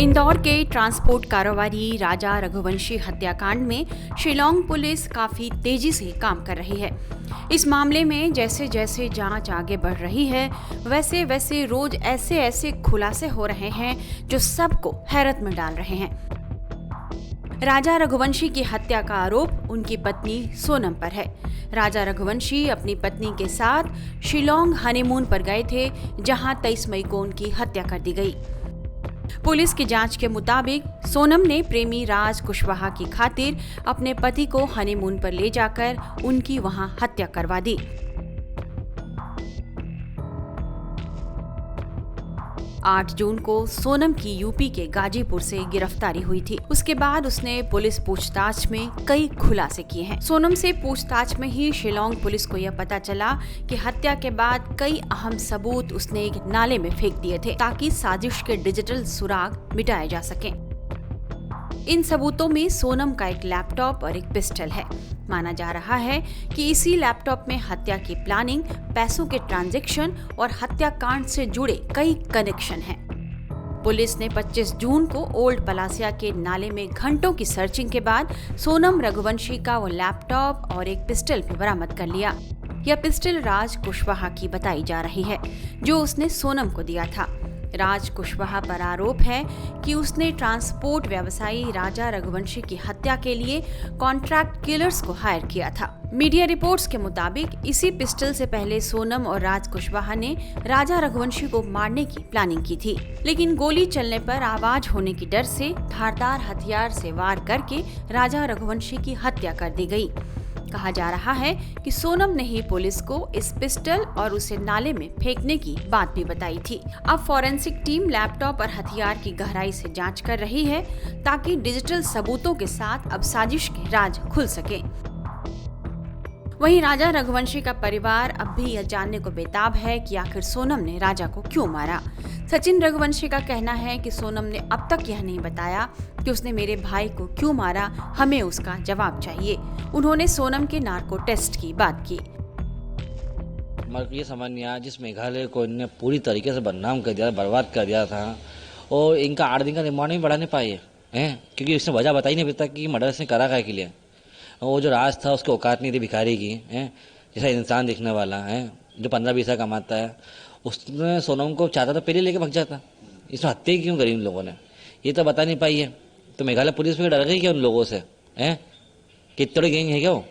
इंदौर के ट्रांसपोर्ट कारोबारी राजा रघुवंशी हत्याकांड में शिलांग पुलिस काफी तेजी से काम कर रही है। इस मामले में जैसे जैसे जांच आगे बढ़ रही है, वैसे वैसे रोज ऐसे खुलासे हो रहे हैं जो सबको हैरत में डाल रहे हैं। राजा रघुवंशी की हत्या का आरोप उनकी पत्नी सोनम पर है। राजा रघुवंशी अपनी पत्नी के साथ शिलांग हनीमून पर गए थे, जहां 23 मई को उनकी हत्या कर दी गई। पुलिस की जांच के मुताबिक सोनम ने प्रेमी राज कुशवाहा की खातिर अपने पति को हनीमून पर ले जाकर उनकी वहां हत्या करवा दी। 8 जून को सोनम की यूपी के गाजीपुर से गिरफ्तारी हुई थी। उसके बाद उसने पुलिस पूछताछ में कई खुलासे किए हैं। सोनम से पूछताछ में ही शिलांग पुलिस को यह पता चला कि हत्या के बाद कई अहम सबूत उसने एक नाले में फेंक दिए थे ताकि साजिश के डिजिटल सुराग मिटाए जा सकें। इन सबूतों में सोनम का एक लैपटॉप और एक पिस्टल है। माना जा रहा है कि इसी लैपटॉप में हत्या की प्लानिंग, पैसों के ट्रांजैक्शन और हत्याकांड से जुड़े कई कनेक्शन हैं। पुलिस ने 25 जून को ओल्ड पलासिया के नाले में घंटों की सर्चिंग के बाद सोनम रघुवंशी का वो लैपटॉप और एक पिस्टल भी बरामद कर लिया। यह पिस्टल राज कुशवाहा की बताई जा रही है, जो उसने सोनम को दिया था। राज कुशवाहा पर आरोप है कि उसने ट्रांसपोर्ट व्यवसायी राजा रघुवंशी की हत्या के लिए कॉन्ट्रैक्ट किलर्स को हायर किया था। मीडिया रिपोर्ट्स के मुताबिक इसी पिस्टल से पहले सोनम और राज कुशवाहा ने राजा रघुवंशी को मारने की प्लानिंग की थी, लेकिन गोली चलने पर आवाज होने की डर से धारदार हथियार से वार करके राजा रघुवंशी की हत्या कर दी गई। कहा जा रहा है कि सोनम ने ही पुलिस को इस पिस्टल और उसे नाले में फेंकने की बात भी बताई थी। अब फॉरेंसिक टीम लैपटॉप और हथियार की गहराई से जांच कर रही है ताकि डिजिटल सबूतों के साथ अब साजिश के राज खुल सके। वहीं राजा रघुवंशी का परिवार अब भी यह जानने को बेताब है कि आखिर सोनम ने राजा को क्यों मारा। सचिन रघुवंशी का कहना है कि सोनम ने अब तक यह नहीं बताया कि उसने मेरे भाई को क्यों मारा, हमें उसका जवाब चाहिए। उन्होंने सोनम के नार्को टेस्ट की बात की। ये समझ नहीं आया, जिस मेघालय को इनने पूरी तरीके से बदनाम कर दिया, बर्बाद कर दिया था, और इनका 8 दिन का रिमांड भी बढ़ा नहीं पाए हैं, क्योंकि इसने वजह बताई नहीं अभी तक कि मर्डर इसने करा क्या के लिए। वो जो राज था उसकी औकात नहीं थी भिखारी की, हैं, जैसा इंसान दिखने वाला है, जो 15-20 कमाता है। उसने सोनम को चाहता था पहले लेके भाग जाता। इसमें हत्या क्यों करी इन लोगों ने, ये तो बता नहीं पाई है। तो मेघालय पुलिस भी डर गई क्या उन लोगों से, हैं, कितने गैंग है क्या वो।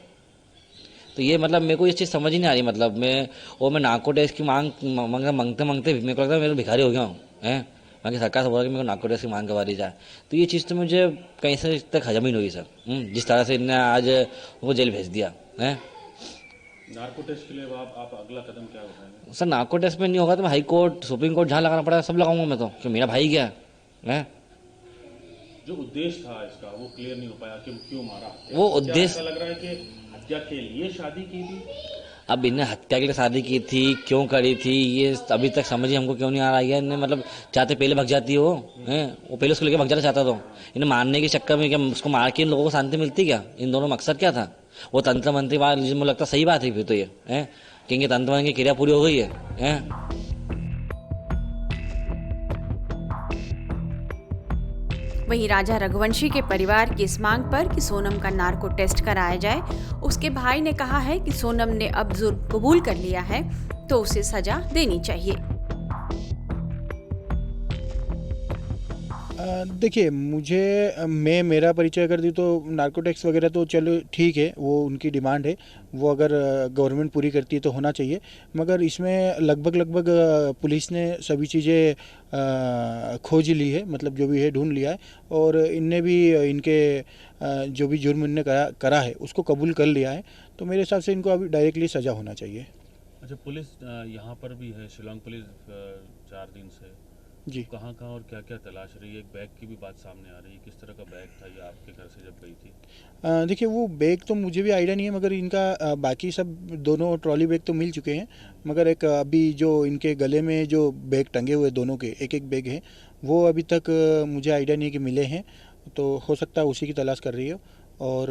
तो ये मतलब मेरे को ये चीज़ समझ ही नहीं आ रही। मतलब मैं नार्को टेस्ट की मांगते मेरे को लगता है मेरे भिखारी हो गया हूँ, हैं। बाकी सरकार से बोला कि मेरे को नार्को टेस्ट की मांग करवा दी जाए। तो ये चीज़ तो मुझे कहीं से तक हजम ही नहीं हुई सर। जिस तरह से इनने आज उनको जेल भेज दिया है। नार्को टेस्ट के लिए आप अगला कदम क्या उठाएंगे? सर नार्को टेस्ट में नहीं होगा तो मैं हाई कोर्ट, सुप्रीम कोर्ट जहाँ लगाना पड़ा सब लगाऊंगा मैं, तो कि मेरा भाई क्या है। जो उद्देश्य था इसका वो क्लियर नहीं हो पाया कि क्यों मारा। वो उद्देश्य लग रहा है कि हत्या के लिए शादी की थी। अब इन्हें हत्या के लिए शादी की थी, क्यों करी थी, ये अभी तक समझ ही हमको क्यों नहीं आ रहा है। इन्हें मतलब चाहते पहले भग जाती हो, हैं, वो पहले उसको लेके भग जाना चाहता था। इन्हें मारने के चक्कर में क्या उसको मार के इन लोगों को शांति मिलती क्या? इन दोनों मकसद क्या था? वो तंत्र मंत्री बात मुझे लगता सही बात है फिर तो ये है, क्योंकि तंत्र मंत्र की क्रिया पूरी हो गई है। वहीं राजा रघुवंशी के परिवार की इस मांग पर कि सोनम का नार्को टेस्ट कराया जाए, उसके भाई ने कहा है कि सोनम ने अब जुर्म कबूल कर लिया है तो उसे सजा देनी चाहिए। देखिए, मेरा परिचय कर दी तो नार्को टैक्स वगैरह तो चलो ठीक है, वो उनकी डिमांड है, वो अगर गवर्नमेंट पूरी करती है तो होना चाहिए। मगर इसमें लगभग पुलिस ने सभी चीज़ें खोज ली है, मतलब जो भी है ढूंढ लिया है, और इनने भी इनके जो भी जुर्म इनने करा है उसको कबूल कर लिया है। तो मेरे हिसाब से इनको अभी डायरेक्टली सज़ा होना चाहिए। अच्छा, पुलिस यहाँ पर भी है, शिलांग पुलिस 4 दिन से जी, कहाँ और क्या क्या तलाश रही है? एक बैग की भी बात सामने आ रही है, किस तरह का बैग था ये आपके घर से जब गई थी? देखिए, वो बैग तो मुझे भी आइडिया नहीं है, मगर इनका बाकी सब दोनों ट्रॉली बैग तो मिल चुके हैं। मगर एक अभी जो इनके गले में जो बैग टंगे हुए दोनों के एक बैग है, वो अभी तक मुझे आइडिया नहीं है कि मिले हैं। तो हो सकता है उसी की तलाश कर रही हो। और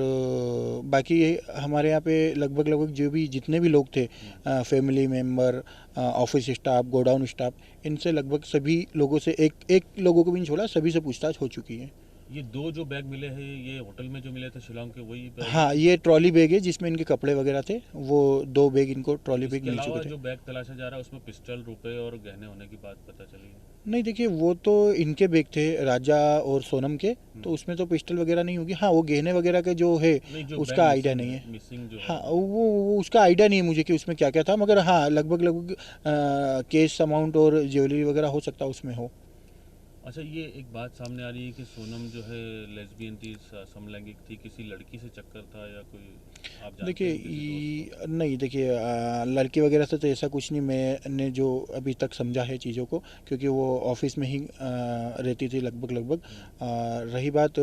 बाकी हमारे यहाँ पे लगभग जो भी जितने भी लोग थे, family member, office staff, godown staff, इनसे लगभग सभी लोगों से एक लोगों को भी नहीं छोड़ा, सभी से पूछताछ हो चुकी है। ये 2 जो बैग मिले हैं ये होटल में जो मिले थे शिलोंग के वही बैग? हाँ, ये ट्रॉली बैग है जिसमें इनके कपड़े वगैरह थे, वो 2 बैग इनको ट्रॉली बैग इसके मिल अलावा चुके थे। जो बैग तलाशा जा रहा है उसमें पिस्टल, रुपए और गहने होने की बात पता चली है। नहीं देखिए, वो तो इनके बैग थे, राजा और सोनम के, तो उसमें तो पिस्टल वगैरह नहीं होगी। हाँ, वो गहने वगैरह के जो है नहीं, जो उसका बैग आइडिया मिसिंग नहीं है। मिसिंग जो हाँ, है वो उसका आइडिया नहीं है मुझे कि उसमें क्या क्या था, मगर हाँ लगभग कैश अमाउंट और ज्वेलरी वगैरह हो सकता है उसमें हो। अच्छा, ये एक बात सामने आ रही है कि सोनम जो है लेस्बियन थी, समलैंगिक थी, किसी लड़की से चक्कर था या कोई आप जानते देखिए हैं किसी दोस्त नहीं देखिए, लड़की वगैरह से तो ऐसा कुछ नहीं मैंने जो अभी तक समझा है चीज़ों को, क्योंकि वो ऑफिस में ही रहती थी लगभग। रही बात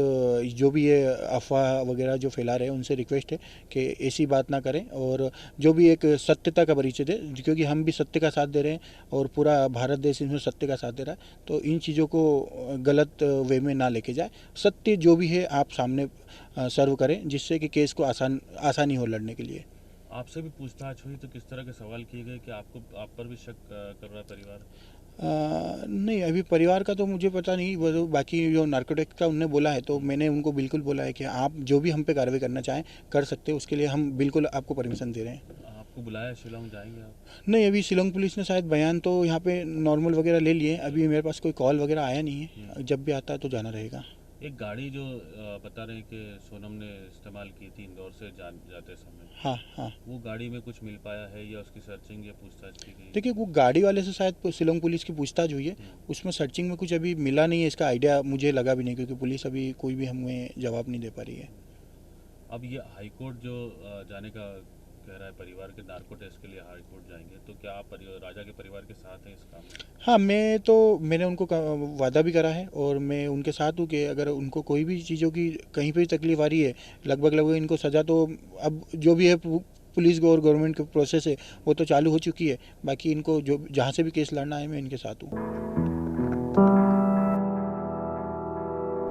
जो भी ये अफवाह वगैरह जो फैला रहे हैं, उनसे रिक्वेस्ट है कि ऐसी बात ना करें और जो भी एक सत्यता का परिचय दे, क्योंकि हम भी सत्य का साथ दे रहे हैं और पूरा भारत देश इसमें सत्य का साथ दे रहा है। तो इन चीज़ों को गलत वे में ना लेके जाए, सत्य जो भी है आप सामने सर्व करें, जिससे कि केस को आसानी हो लड़ने के लिए। आपसे भी पूछताछ हुई तो किस तरह के सवाल किए गए कि आप पर भी शक कर रहा है परिवार? नहीं, अभी परिवार का तो मुझे पता नहीं, वो तो बाकी जो नार्कोटिक्स का उनने बोला है, तो मैंने उनको बिल्कुल बोला है कि आप जो भी हम पे कार्रवाई करना चाहें कर सकते हैं, उसके लिए हम बिल्कुल आपको परमिशन दे रहे हैं। आपको बुलाया शिलोंग, जाएंगे आप? नहीं, अभी शिलोंग पुलिस ने शायद बयान तो यहाँ पे नॉर्मल वगैरह ले लिए, अभी मेरे पास कोई कॉल वगैरह आया नहीं है, जब भी आता है तो जाना रहेगा। एक गाड़ी जो बता रहे हैं कि सोनम ने इस्तेमाल की थी इंदौर से जाते समय, हाँ, वो गाड़ी में कुछ मिल पाया है या उसकी सर्चिंग या पूछताछ की गई? देखिए वो गाड़ी वाले से शायद शिलोंग पुलिस की पूछताछ हुई है, उसमें सर्चिंग में कुछ अभी मिला नहीं है, इसका आइडिया मुझे लगा भी नहीं, क्योंकि पुलिस अभी कोई भी हमें जवाब नहीं दे पा रही है। अब ये हाईकोर्ट जो जाने का कह रहा है परिवार के, नार्को टेस्ट के लिए हाईकोर्ट जाएंगे, तो क्या आप राजा के परिवार के साथ हैं इस काम में? हाँ, मैंने उनको वादा भी करा है और मैं उनके साथ हूँ कि अगर उनको कोई भी चीज़ों की कहीं पे भी तकलीफ आ रही है, लगभग इनको सज़ा तो अब जो भी है पुलिस और गवर्नमेंट का प्रोसेस है वो तो चालू हो चुकी है, बाकी इनको जो जहाँ से भी केस लड़ना है मैं इनके साथ हूँ।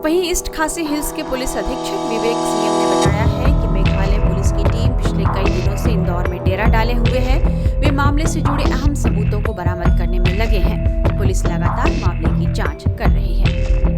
वहीं ईस्ट खासी हिल्स के पुलिस अधीक्षक विवेक सिंह ने बताया है कि मेघालय पुलिस की टीम पिछले कई दिनों से इंदौर में डेरा डाले हुए है। वे मामले से जुड़े अहम सबूतों को बरामद करने में लगे हैं। पुलिस लगातार मामले की जांच कर रही है।